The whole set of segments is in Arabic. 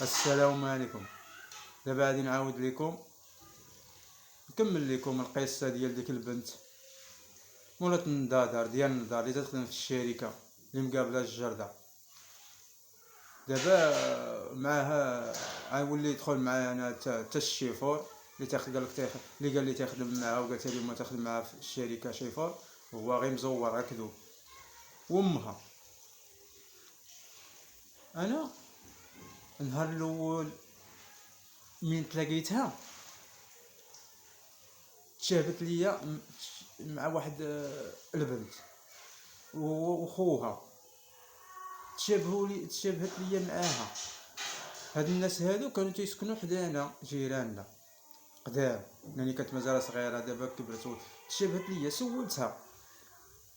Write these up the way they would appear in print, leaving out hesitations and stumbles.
السلام عليكم. دابا غادي نعاود لكم نكمل لكم القصه ديال ديك البنت مولات النضادر ديال النضار اللي تخدم في الشركه اللي مقابله الجرده. دابا معاها غنولي يدخل معايا انا حتى الشيفور اللي قال لي تخدم معاه، وقالت لي ما تخدم معاه في الشركه شيفور، هو غير مزور هكذا. وامها انا النهار الاول من تلاقيتها تشابت ليا مع واحد البنت وخوها، تشابهت ليا معاها. هاد الناس هادو كانوا تيسكنوا حدانا جيراننا قدام، يعني كانت مازال صغيره دابا كبرت. تشابهت ليا، سولتها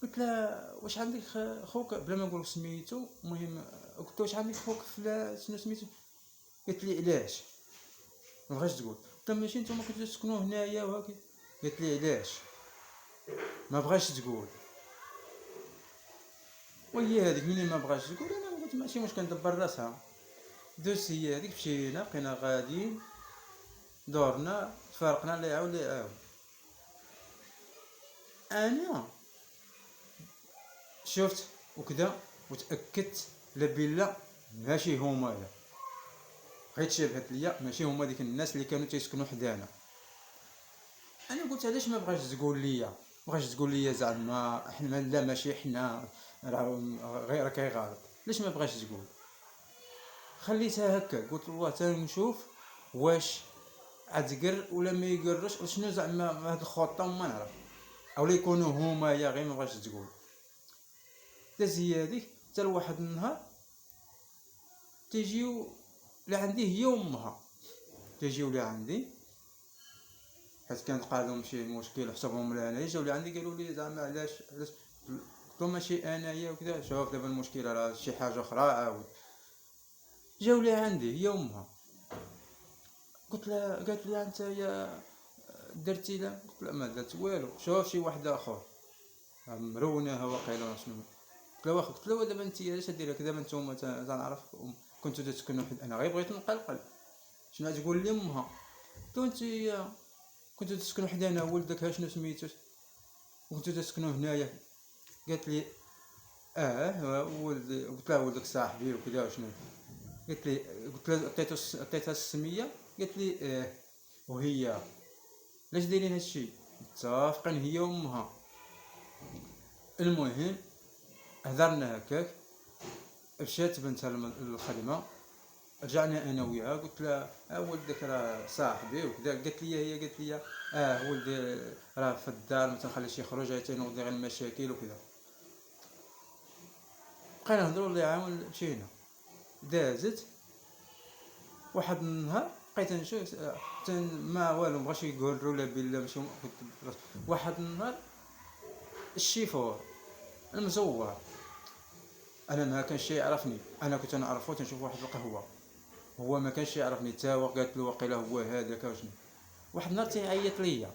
قلت لها واش عندك خوك بلا ما نقول سميتو، المهم قلت واش عندك خوك فلان شنو سميتو؟ قالت لي علاش؟ ما بغاش تقول. قلت لها ماشي نتوما كنتو تسكنوا هنايا وهكا؟ قالت لي علاش؟ ما بغاش تقول. وهي هذيك منين ما بغاش تقول انا قلت ماشي مشكل ندبر راسها. دوز هي هذيك، مشينا بقينا غاديين دورنا تفارقنا لا يعاود لا يعاود. انا شفت وكذا وتاكدت لا بلا ماشي هما، لا غير تشابهت ليا ماشي هما ديك الناس اللي كانوا تيسكنوا حدانا. انا قلت علاش ما بغاش تقول ليا؟ بغاش تقول ليا زعما احنا لا ماشي حنا، راه غير كيغلط. علاش ما بغاش تقول؟ خليتها هكا. قلت والله حتى نشوف واش عتقر ولا ما يقرش، شنو زعما هاد الخطه ما نعرف، او يكونوا هما يا غير ما بغاش تقول. داز هي هذيك حتى لواحد النهار تيجيو لعندي هي وامها، تيجيو لعندي حيت كان قالهم شي مشكل حسبهم لانايا. جاو لعندي قالوا لي زعما علاش قلت لهم ماشي انايا وكذا. شوف دابا المشكله راه شي حاجه اخرى عاود. جاو لعندي هي وامها، قلت لها قالت لي انت يا درتي لا؟ قلت لها ما درت والو، شوف شي واحد اخر مرونها وقيله شنو. قلت لها واخا، قلت لها دابا انت علاش ديري هكا؟ دابا نتوما تنعرف كنتو تسكنوا انا غير بغيت نقلقل شنو تقول لي امها. قلت له انت كنتو تسكنوا حدانا ولدك شنو سميتو وكنتو تسكنوا هنايا؟ قالت لي ولدي. قلت لها ولدك صاحبي وكذا شنو؟ قالت لي قلت لها عطيتها السميه. قالت لي وهي علاش دايرين هادشي؟ متفقين هي وامها. المهم هضرنا هكاك، مشات بنتها للخدمه، رجعنا انا وياها. قلت لها ولدك راه صاحبي وكذا. قالت لي ولدي راه في الدار ما تنخليش يخرج، تينوض غير المشاكل وكذا. بقينا نهضروا الله يعاون. مشينا دازت واحد النهار بقيت نشوف ما والو مبغاش يقولوا لا بالله ماشي. واحد النهار الشيفور المزور، انا ما كانش يعرفني، انا كنت نعرفو تنشوف واحد القهوه، هو ما كانش يعرفني حتى هو. قالت له واقيلا هو هذاك وشنو. واحد النهار تيعيط ليا،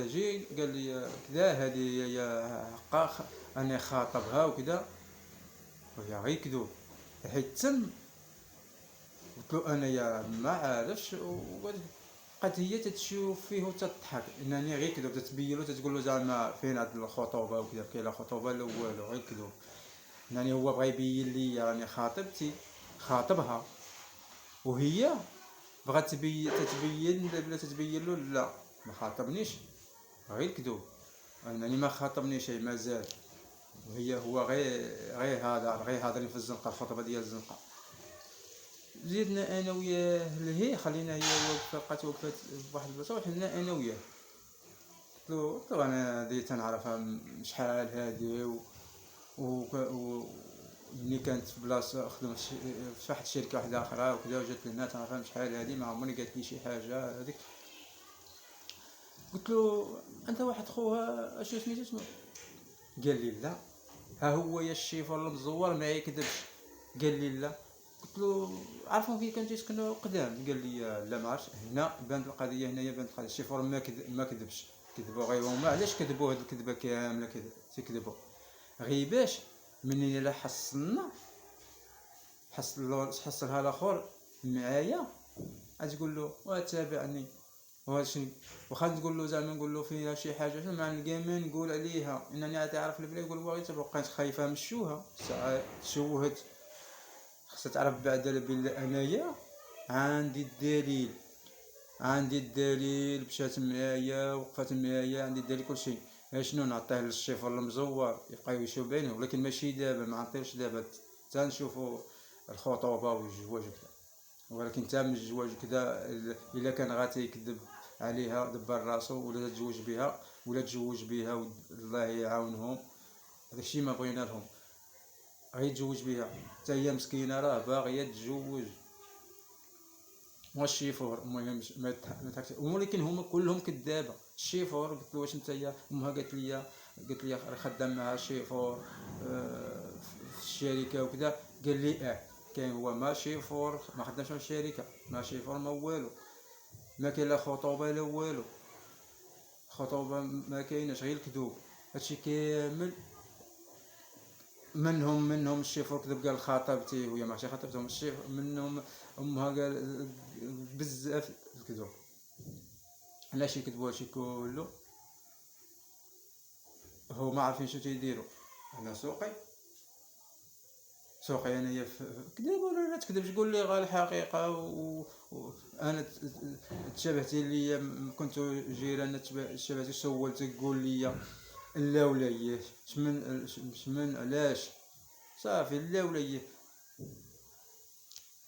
جي قال لي كذا هذه يا حقا انا خاطبها وكذا وهي غير كذوب حيت تم. قلت له انا يا ما عارفش. بقات هي تتشوف فيه وتضحك انني غير كذوب، تتبين له تتقول له زعما فين هاد الخطوبه وكذا. كاين لا خطوبه لا والو، غير كذوب. يعني هو بغى يبين لي راني خاطبها، وهي بغات تتبين بلا تتبين له لا ما خاطبنيش، غير كذوب. انني ما خاطبنيش مازال، هو غير هذا في الزنقه، الخطبه ديال الزنقه. زيدنا انا وياه لهي، خلينا هي واقفه، بقات واقفه بواحد البلاصه وحنا انا وياه. قلت له انا دي تنعرفها شحال هادي ملي كانت في بلاصه خدمت في واحد الشركه واحده اخرى وكذا، وجات لهنا تنعرفها شحال هادي، ما عمرني قالت لي شي حاجه هذيك. قلت له انت واحد خوها اشنو سميتو؟ قال لي لا، ها هو يا الشيفور المزور ما يكذبش. قال لي لا. قلت له عارفون فين كانوا تيسكنوا قدام؟ قال لي لا ما عرفتش. هنا بانت القضيه، هنايا بانت القضيه. الشيفور ما كذبش، كذبوا غير هما. علاش كذبوا هاد الكذبه كامله تيكذبوا غير باش منين الا حصلنا حصلها الاخر معايا، غتقول له وتابعني واش. واخا تقول له زعما نقول له فيها شي حاجه مع الكيما نقول عليها انني عاد عارف البلا، يقول واغي تبقيت خايفه مشوها ساعه تشوهت. خصها تعرف بعدا بلي انايا عندي الدليل مشات معايا وقفات معايا، عندي الدليل كلشي. اشنو نعطيه للشيفور المزور يبقى يشوف بعينه، ولكن ماشي دابا، ما نعطيوش دابا حتى نشوفوا الخطوبه والزواج كذا. ولكن تا من الزواج كذا الا كان غاتي يكذب عليها دبر راسو، ولا تزوج بها ولا تزوج بها الله يعاونهم. هادشي ما بغينا لهم، غيتزوج بها حتى هي مسكينه راه باغيه تتزوج. والشيفور المهم ولكن هما كلهم كذابه. الشيفور قلت له واش نتايا، امها قالت لي راه خدام مع شيفور في الشركه وكذا. قال لي كاين هو ما شيفور، ما خدامش مع الشركه، ما شيفور ما والو، ما كاين لا خطوبه لا والو. خطوبه ما كاينش، غير الكذوب. هادشي كامل منهم الشيفور كذب قال خاطبتي وهي ماشي خاطبتهم. الشيف منهم امها قال بزاف الكذوب. علاش يكذبوا هادشي كله؟ هو ما عارفين شنو تيديروا. انا سوقي انايا كذب ولا لا تكذبش، قول لي غير الحقيقه. انا تشابهتي ليا، كنت جيران تشابهتي، سولتك قول لي لا ولا يه، شمن علاش صافي لا ولا يه.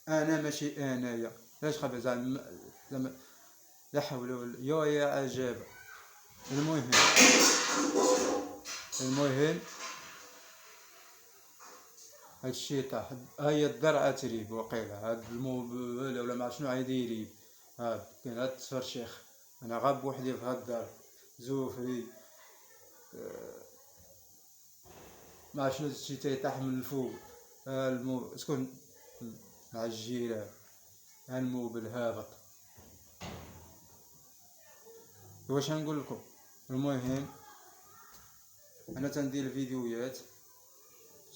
انا ماشي انايا، علاش خبز زعما لا حول ولا يا عجابه. المهم هادشي طاح. هاهي الدرعه تريب وقيله، هاد الموبل ولا ما شنو عاد يريب. هاد كاين هاد التفرشيخ، انا غاب بوحدي في هاد الدار زوفري. ما شنو شي تيطيح من الفوق. شكون مع الجيران الموبل هابط. واش نقول لكم؟ المهم انا تندير الفيديوهات،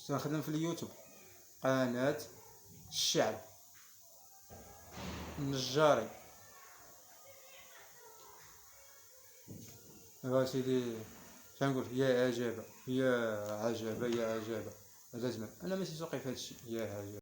تنخدم في اليوتيوب قناه الشعب النجاري. سيدي شنقول؟ يا عجبه يا عجبه يا عجبه. هذا زمان انا ماشي سوقي في هادشي. يا عجبه.